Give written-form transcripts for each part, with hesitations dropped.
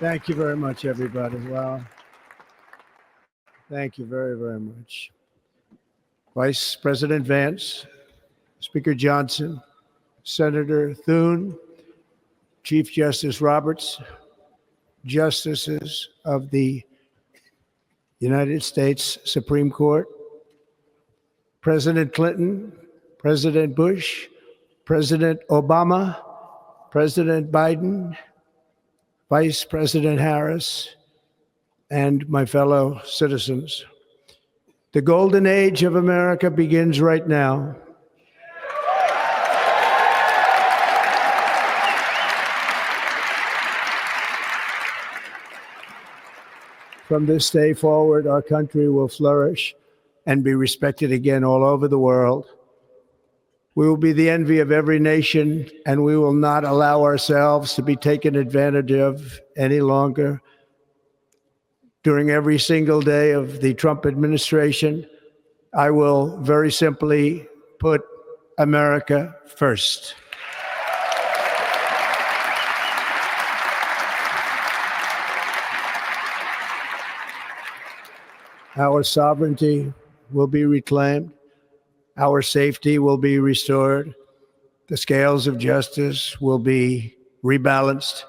Thank you very much, everybody. Well, thank you very, very much. Vice President Vance, Speaker Johnson, Senator Thune, Chief Justice Roberts, Justices of the United States Supreme Court, President Clinton, President Bush, President Obama, President Biden, Vice President Harris, and my fellow citizens. The golden age of America begins right now. From this day forward, our country will flourish and be respected again all over the world. We will be the envy of every nation, and we will not allow ourselves to be taken advantage of any longer. During every single day of the Trump administration, I will very simply put America first. Our sovereignty will be reclaimed. Our safety will be restored. The scales of justice will be rebalanced.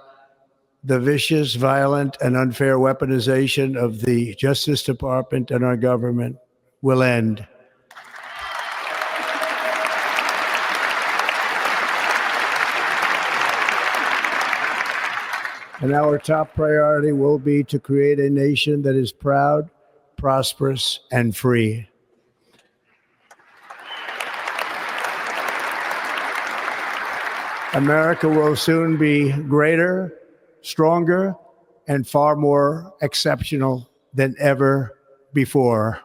The vicious, violent, and unfair weaponization of the Justice Department and our government will end. And our top priority will be to create a nation that is proud, prosperous, and free. America will soon be greater, stronger, and far more exceptional than ever before.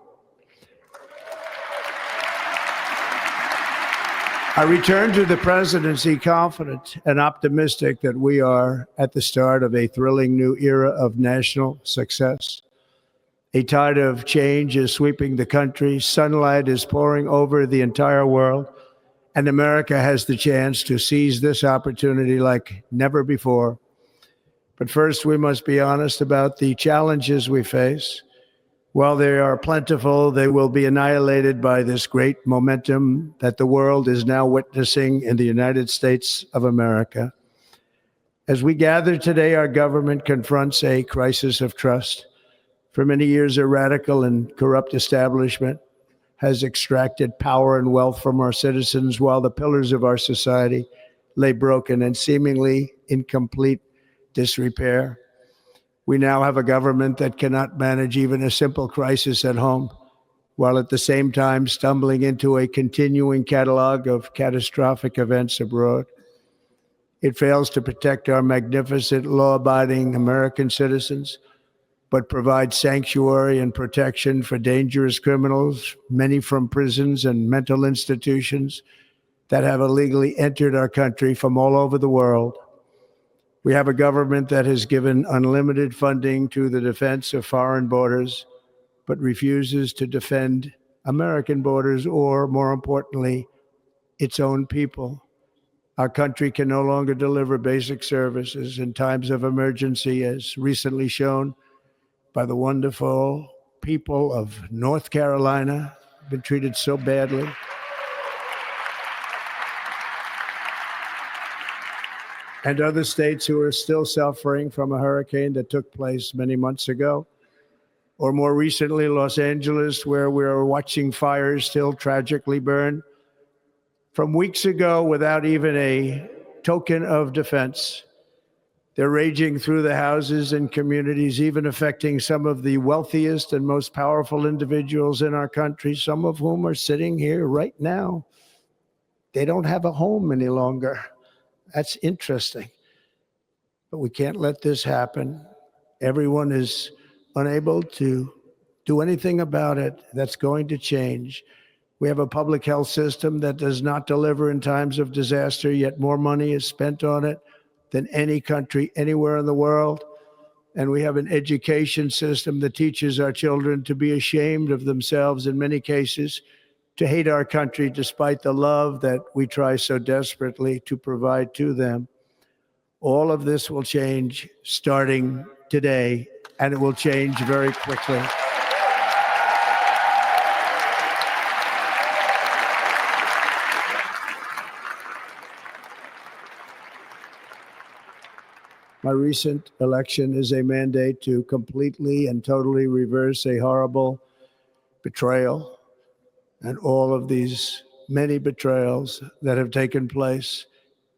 I return to the presidency confident and optimistic that we are at the start of a thrilling new era of national success. A tide of change is sweeping the country. Sunlight is pouring over the entire world, and America has the chance to seize this opportunity like never before. But first, we must be honest about the challenges we face. While they are plentiful, they will be annihilated by this great momentum that the world is now witnessing in the United States of America. As we gather today, our government confronts a crisis of trust. For many years, a radical and corrupt establishment has extracted power and wealth from our citizens while the pillars of our society lay broken and seemingly in complete disrepair. We now have a government that cannot manage even a simple crisis at home, while at the same time stumbling into a continuing catalog of catastrophic events abroad. It fails to protect our magnificent, law-abiding American citizens, but provides sanctuary and protection for dangerous criminals, many from prisons and mental institutions that have illegally entered our country from all over the world. We have a government that has given unlimited funding to the defense of foreign borders, but refuses to defend American borders or, more importantly, its own people. Our country can no longer deliver basic services in times of emergency, as recently shown by the wonderful people of North Carolina, been treated so badly. And other states who are still suffering from a hurricane that took place many months ago. Or more recently, Los Angeles, where we are watching fires still tragically burn from weeks ago without even a token of defense. They're raging through the houses and communities, even affecting some of the wealthiest and most powerful individuals in our country, some of whom are sitting here right now. They don't have a home any longer. That's interesting. But we can't let this happen. Everyone is unable to do anything about it. That's going to change. We have a public health system that does not deliver in times of disaster, yet more money is spent on it than any country anywhere in the world. And we have an education system that teaches our children to be ashamed of themselves in many cases, to hate our country despite the love that we try so desperately to provide to them. All of this will change starting today, and it will change very quickly. My recent election is a mandate to completely and totally reverse a horrible betrayal and all of these many betrayals that have taken place,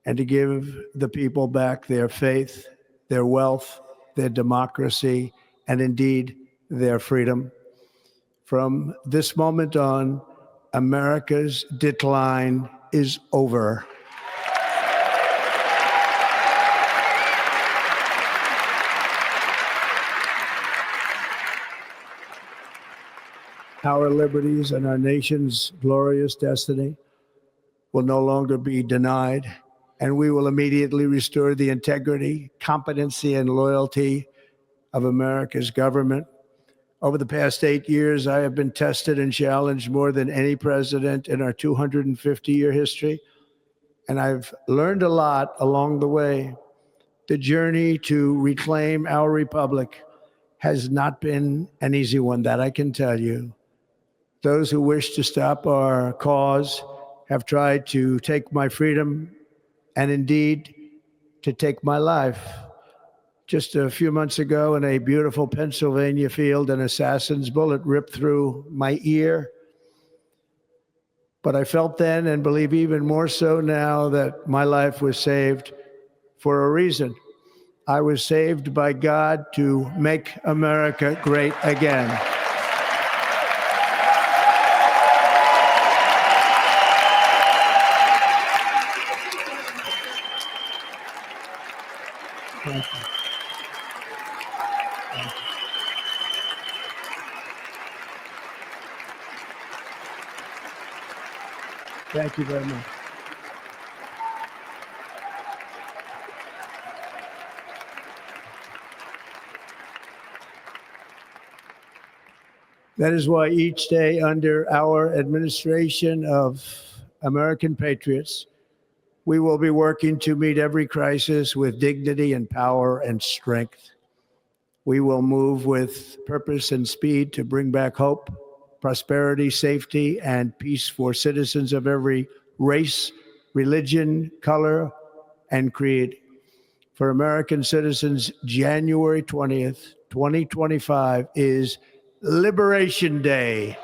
and to give the people back their faith, their wealth, their democracy, and indeed their freedom. From this moment on, America's decline is over. Our liberties and our nation's glorious destiny will no longer be denied, and we will immediately restore the integrity, competency, and loyalty of America's government. Over the past 8 years, I have been tested and challenged more than any president in our 250-year history, and I've learned a lot along the way. The journey to reclaim our republic has not been an easy one, that I can tell you. Those who wish to stop our cause have tried to take my freedom and indeed to take my life. Just a few months ago in a beautiful Pennsylvania field, an assassin's bullet ripped through my ear. But I felt then, and believe even more so now, that my life was saved for a reason. I was saved by God to make America great again. Thank you. Thank you very much. That is why each day under our administration of American patriots, we will be working to meet every crisis with dignity and power and strength. We will move with purpose and speed to bring back hope, prosperity, safety, and peace for citizens of every race, religion, color, and creed. For American citizens, January 20th, 2025 is Liberation Day.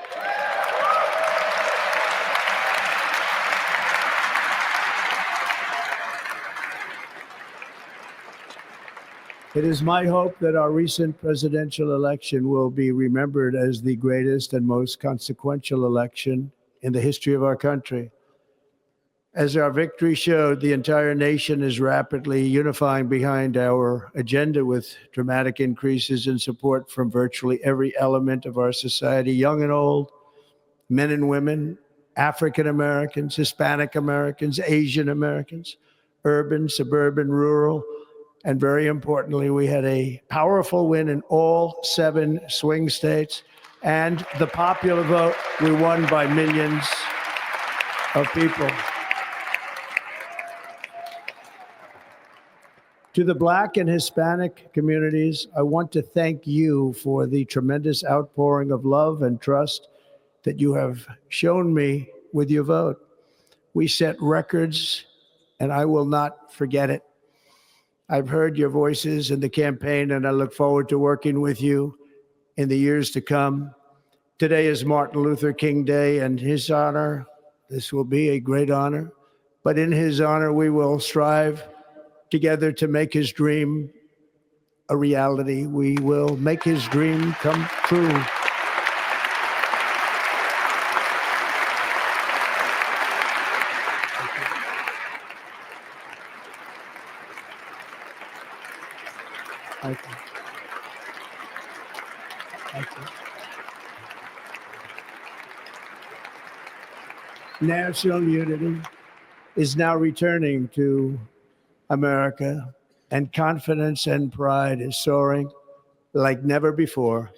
It is my hope that our recent presidential election will be remembered as the greatest and most consequential election in the history of our country. As our victory showed, the entire nation is rapidly unifying behind our agenda with dramatic increases in support from virtually every element of our society, young and old, men and women, African Americans, Hispanic Americans, Asian Americans, urban, suburban, rural. And very importantly, we had a powerful win in all 7 swing states. And the popular vote, we won by millions of people. To the Black and Hispanic communities, I want to thank you for the tremendous outpouring of love and trust that you have shown me with your vote. We set records, and I will not forget it. I've heard your voices in the campaign, and I look forward to working with you in the years to come. Today is Martin Luther King Day, and his honor, this will be a great honor, but in his honor, we will strive together to make his dream a reality. We will make his dream come true. Thank you. Thank you. National unity is now returning to America, and confidence and pride is soaring like never before.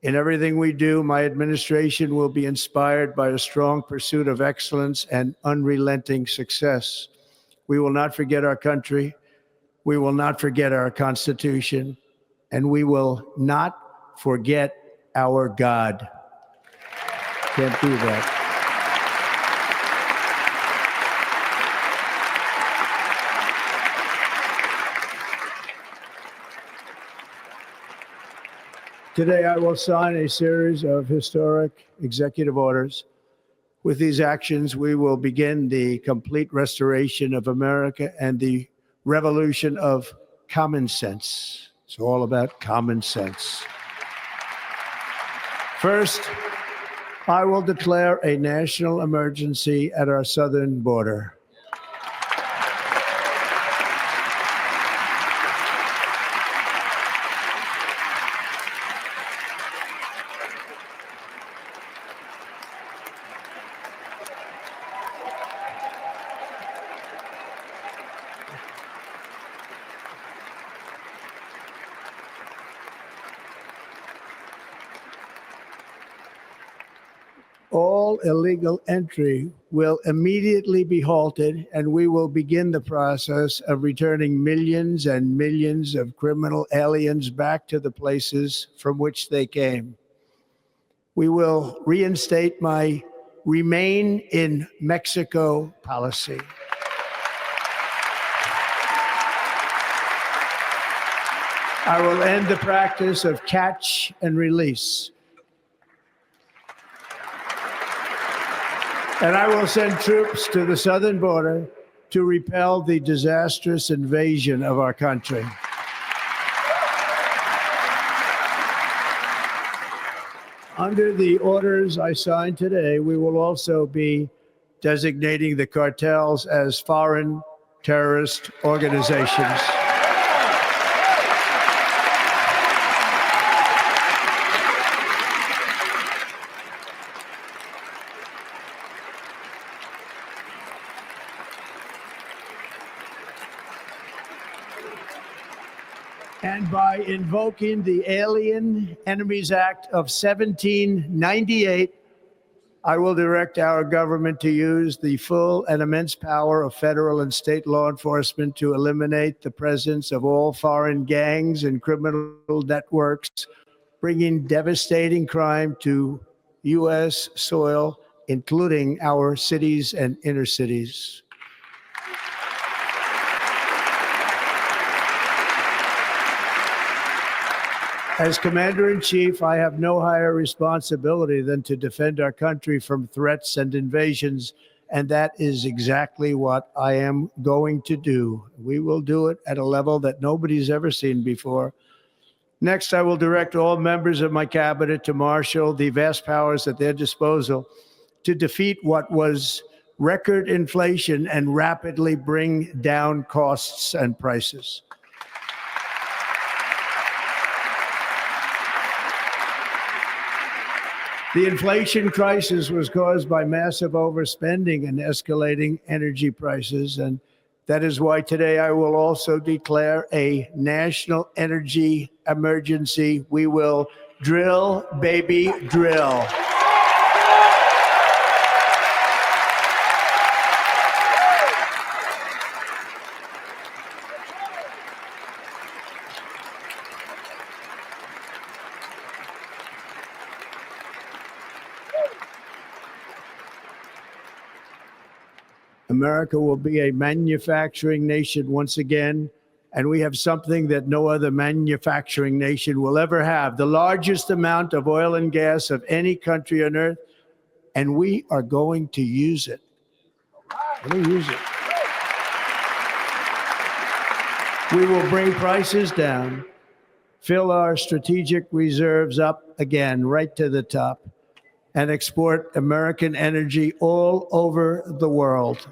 In everything we do, my administration will be inspired by a strong pursuit of excellence and unrelenting success. We will not forget our country, We will not forget our Constitution, and we will not forget our God. Can't do that. Today, I will sign a series of historic executive orders. With these actions, we will begin the complete restoration of America and the revolution of common sense. It's all about common sense. First, I will declare a national emergency at our southern border. All illegal entry will immediately be halted, and we will begin the process of returning millions and millions of criminal aliens back to the places from which they came. We will reinstate my Remain in Mexico policy. I will end the practice of catch and release. And I will send troops to the southern border to repel the disastrous invasion of our country. Under the orders I signed today, we will also be designating the cartels as foreign terrorist organizations. And by invoking the Alien Enemies Act of 1798, I will direct our government to use the full and immense power of federal and state law enforcement to eliminate the presence of all foreign gangs and criminal networks, bringing devastating crime to U.S. soil, including our cities and inner cities. As Commander-in-Chief, I have no higher responsibility than to defend our country from threats and invasions, and that is exactly what I am going to do. We will do it at a level that nobody's ever seen before. Next, I will direct all members of my cabinet to marshal the vast powers at their disposal to defeat what was record inflation and rapidly bring down costs and prices. The inflation crisis was caused by massive overspending and escalating energy prices, and that is why today I will also declare a national energy emergency. We will drill, baby, drill. America will be a manufacturing nation once again, and we have something that no other manufacturing nation will ever have, the largest amount of oil and gas of any country on earth, and we are going to use it. We're going to use it. We will bring prices down, fill our strategic reserves up again, right to the top, and export American energy all over the world.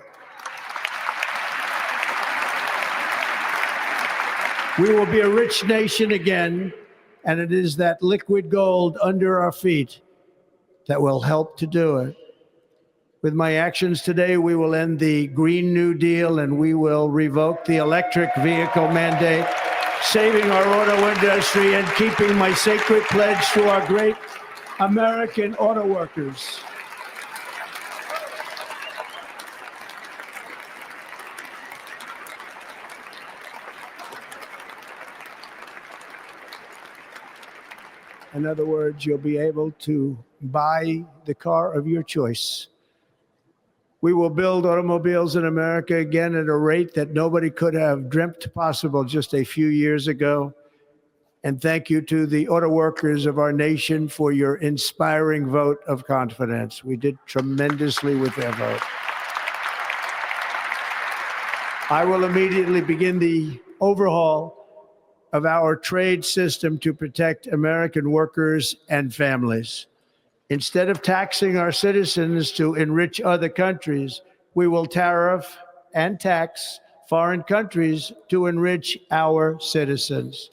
We will be a rich nation again, and it is that liquid gold under our feet that will help to do it. With my actions today, we will end the Green New Deal, and we will revoke the electric vehicle mandate, saving our auto industry and keeping my sacred pledge to our great American auto workers. In other words, you'll be able to buy the car of your choice. We will build automobiles in America again at a rate that nobody could have dreamt possible just a few years ago. And thank you to the auto workers of our nation for your inspiring vote of confidence. We did tremendously with their vote. I will immediately begin the overhaul of our trade system to protect American workers and families. Instead of taxing our citizens to enrich other countries, we will tariff and tax foreign countries to enrich our citizens.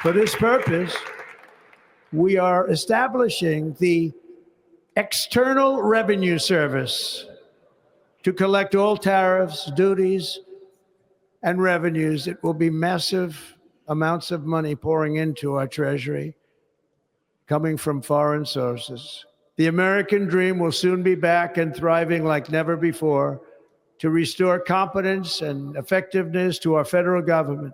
For this purpose, we are establishing the External Revenue Service to collect all tariffs, duties, and revenues. It will be massive amounts of money pouring into our treasury, coming from foreign sources. The American dream will soon be back and thriving like never before. To restore competence and effectiveness to our federal government,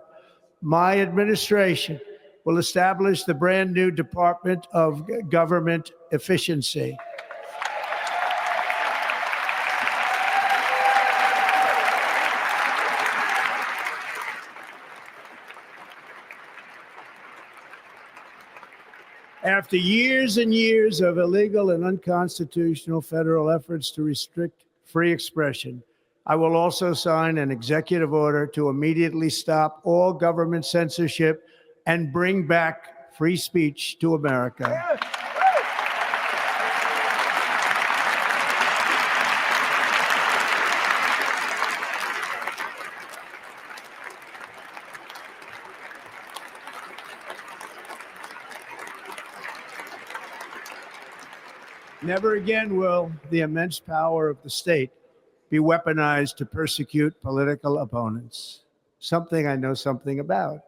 my administration will establish the brand new Department of Government Efficiency. After years and years of illegal and unconstitutional federal efforts to restrict free expression, I will also sign an executive order to immediately stop all government censorship and bring back free speech to America. Never again will the immense power of the state be weaponized to persecute political opponents, something I know something about.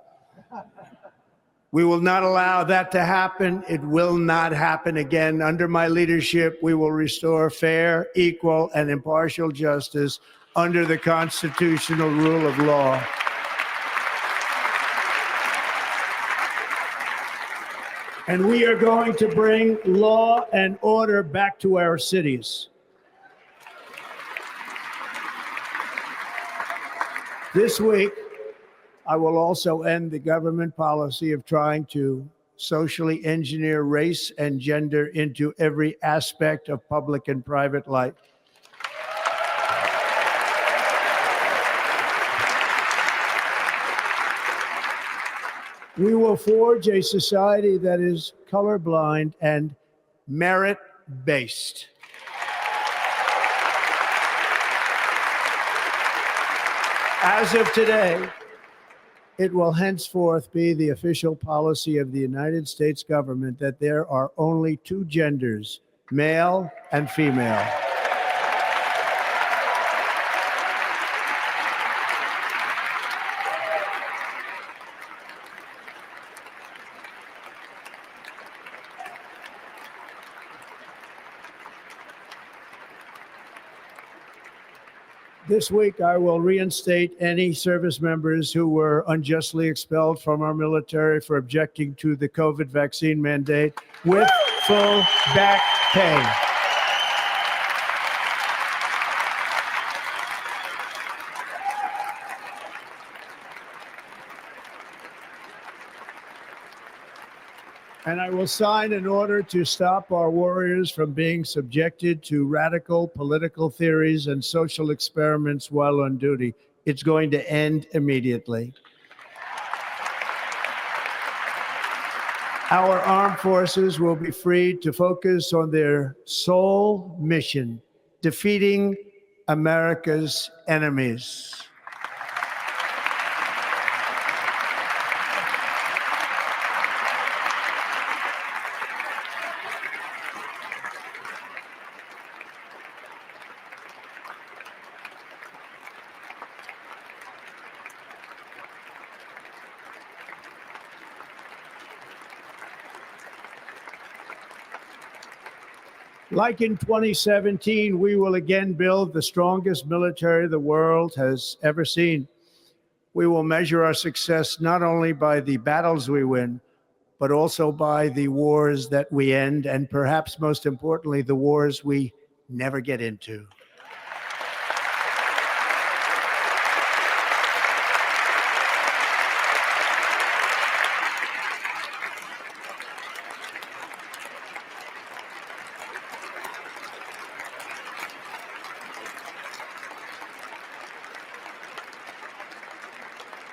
We will not allow that to happen. It will not happen again. Under my leadership, we will restore fair, equal, and impartial justice under the constitutional rule of law. And we are going to bring law and order back to our cities. This week, I will also end the government policy of trying to socially engineer race and gender into every aspect of public and private life. We will forge a society that is colorblind and merit-based. As of today, it will henceforth be the official policy of the United States government that there are only two genders, male and female. This week, I will reinstate any service members who were unjustly expelled from our military for objecting to the COVID vaccine mandate with full back pay. And I will sign an order to stop our warriors from being subjected to radical political theories and social experiments while on duty. It's going to end immediately. Our armed forces will be free to focus on their sole mission, defeating America's enemies. Like in 2017, we will again build the strongest military the world has ever seen. We will measure our success not only by the battles we win, but also by the wars that we end, and perhaps most importantly, the wars we never get into.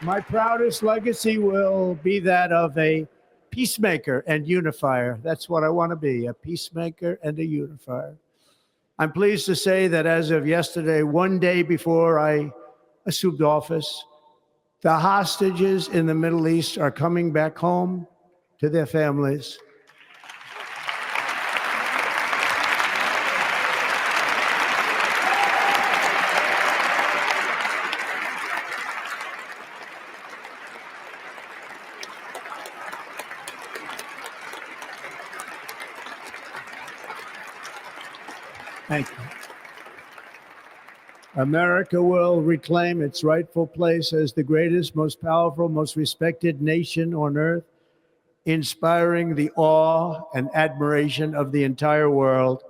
My proudest legacy will be that of a peacemaker and unifier. That's what I want to be, a peacemaker and a unifier. I'm pleased to say that as of yesterday, one day before I assumed office, the hostages in the Middle East are coming back home to their families. Thank you. America will reclaim its rightful place as the greatest, most powerful, most respected nation on earth, inspiring the awe and admiration of the entire world.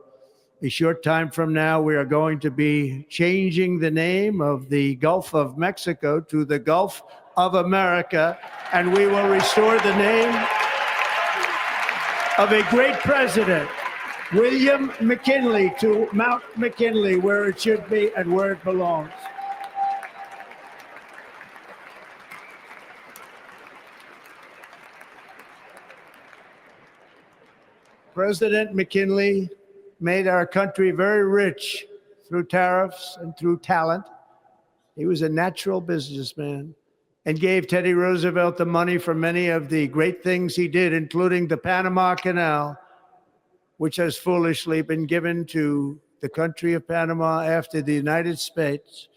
A short time from now, we are going to be changing the name of the Gulf of Mexico to the Gulf of America, and we will restore the name of a great president, William McKinley, to Mount McKinley, where it should be and where it belongs. President McKinley made our country very rich through tariffs and through talent. He was a natural businessman and gave Teddy Roosevelt the money for many of the great things he did, including the Panama Canal, which has foolishly been given to the country of Panama after the United States.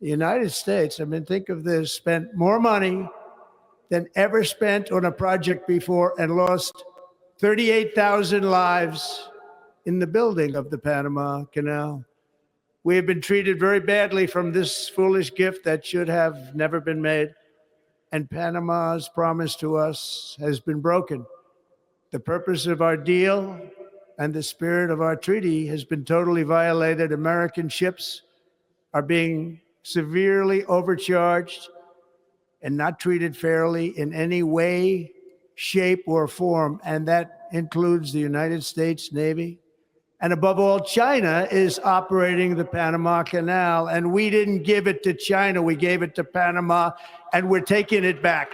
The United States, I mean, think of this, spent more money than ever spent on a project before and lost 38,000 lives in the building of the Panama Canal. We have been treated very badly from this foolish gift that should have never been made, and Panama's promise to us has been broken. The purpose of our deal and the spirit of our treaty has been totally violated. American ships are being severely overcharged and not treated fairly in any way, shape, or form, and that includes the United States Navy. And above all, China is operating the Panama Canal, and we didn't give it to China, we gave it to Panama, and we're taking it back.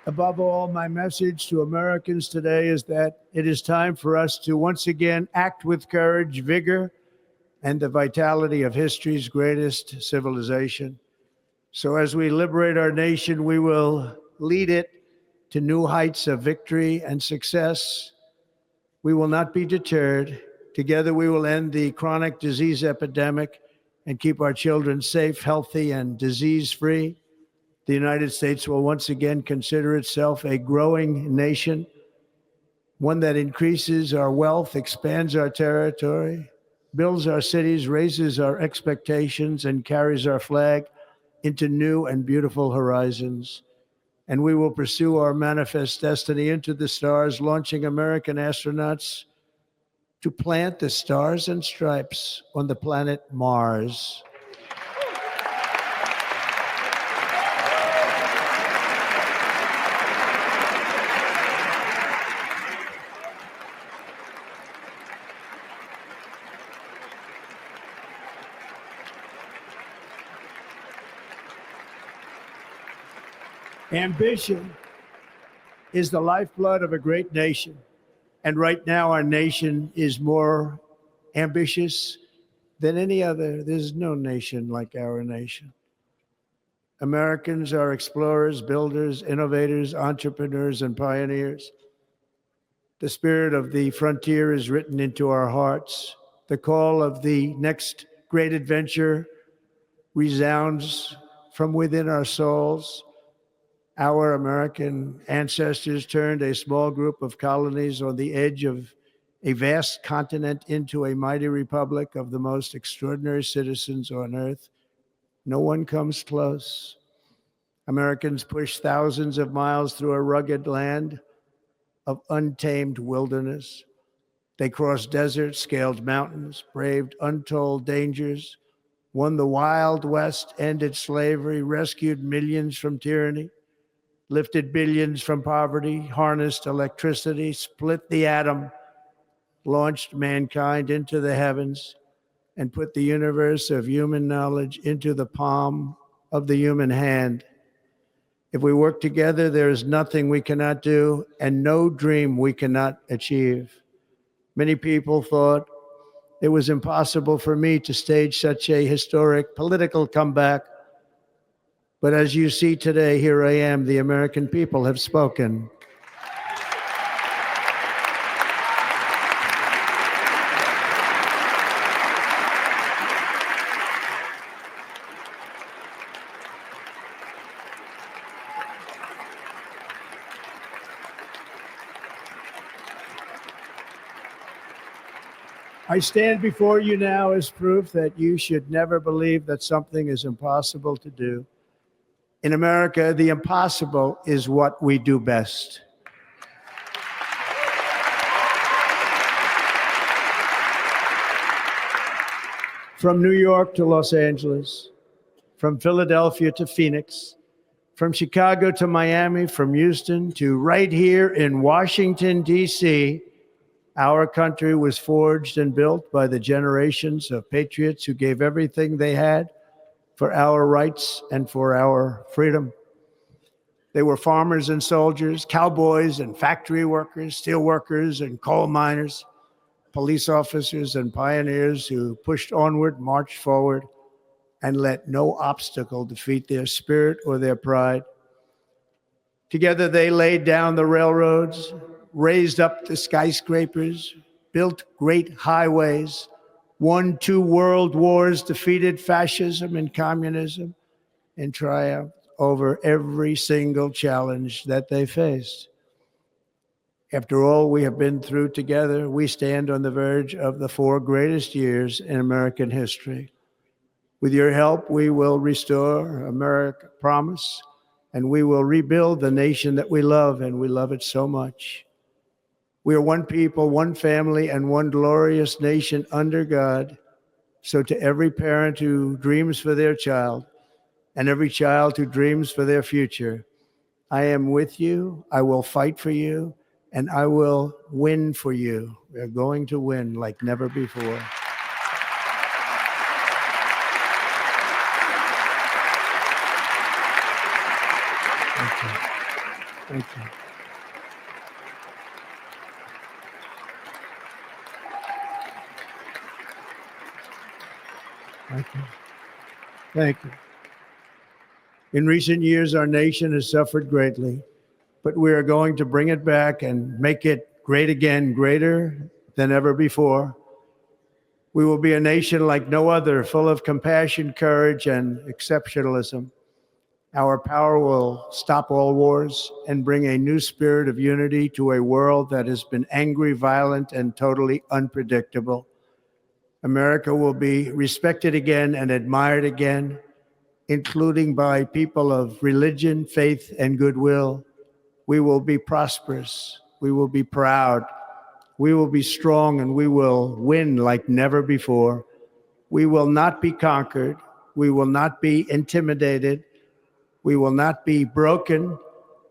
Above all, my message to Americans today is that it is time for us to once again act with courage, vigor, and the vitality of history's greatest civilization. So as we liberate our nation, we will lead it to new heights of victory and success. We will not be deterred. Together, we will end the chronic disease epidemic and keep our children safe, healthy, and disease-free. The United States will once again consider itself a growing nation, one that increases our wealth, expands our territory, builds our cities, raises our expectations, and carries our flag into new and beautiful horizons. And we will pursue our manifest destiny into the stars, launching American astronauts to plant the stars and stripes on the planet Mars. Ambition is the lifeblood of a great nation. And right now, our nation is more ambitious than any other. There's no nation like our nation. Americans are explorers, builders, innovators, entrepreneurs, and pioneers. The spirit of the frontier is written into our hearts. The call of the next great adventure resounds from within our souls. Our American ancestors turned a small group of colonies on the edge of a vast continent into a mighty republic of the most extraordinary citizens on earth. No one comes close. Americans pushed thousands of miles through a rugged land of untamed wilderness. They crossed deserts, scaled mountains, braved untold dangers, won the Wild West, ended slavery, rescued millions from tyranny, lifted billions from poverty, harnessed electricity, split the atom, launched mankind into the heavens, and put the universe of human knowledge into the palm of the human hand. If we work together, there is nothing we cannot do and no dream we cannot achieve. Many people thought it was impossible for me to stage such a historic political comeback. But as you see today, here I am. The American people have spoken. I stand before you now as proof that you should never believe that something is impossible to do. In America, the impossible is what we do best. From New York to Los Angeles, from Philadelphia to Phoenix, from Chicago to Miami, from Houston to right here in Washington, D.C., our country was forged and built by the generations of patriots who gave everything they had for our rights and for our freedom. They were farmers and soldiers, cowboys and factory workers, steel workers and coal miners, police officers and pioneers who pushed onward, marched forward, and let no obstacle defeat their spirit or their pride. Together they laid down the railroads, raised up the skyscrapers, built great highways, won 2 world wars, defeated fascism and communism, and triumphed over every single challenge that they faced. After all we have been through together, we stand on the verge of the 4 greatest years in American history. With your help, we will restore America, promise, and we will rebuild the nation that we love, and we love it so much. We are one people, one family, and one glorious nation under God. So to every parent who dreams for their child and every child who dreams for their future, I am with you, I will fight for you, and I will win for you. We're going to win like never before. Thank you. Thank you. Thank you. Thank you. In recent years, our nation has suffered greatly, but we are going to bring it back and make it great again, greater than ever before. We will be a nation like no other, full of compassion, courage, and exceptionalism. Our power will stop all wars and bring a new spirit of unity to a world that has been angry, violent, and totally unpredictable. America will be respected again and admired again, including by people of religion, faith, and goodwill. We will be prosperous. We will be proud. We will be strong, and we will win like never before. We will not be conquered. We will not be intimidated. We will not be broken,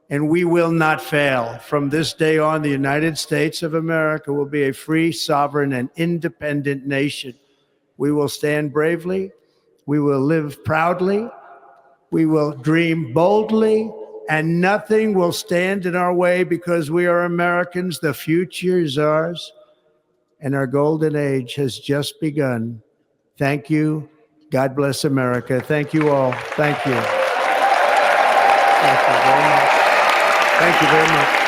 and we will not fail. From this day on, the United States of America will be a free, sovereign, and independent nation. We will stand bravely. We will live proudly. We will dream boldly, and nothing will stand in our way because we are Americans. The future is ours, and our golden age has just begun. Thank you. God bless America. Thank you all. Thank you. Thank you very much. Thank you very much.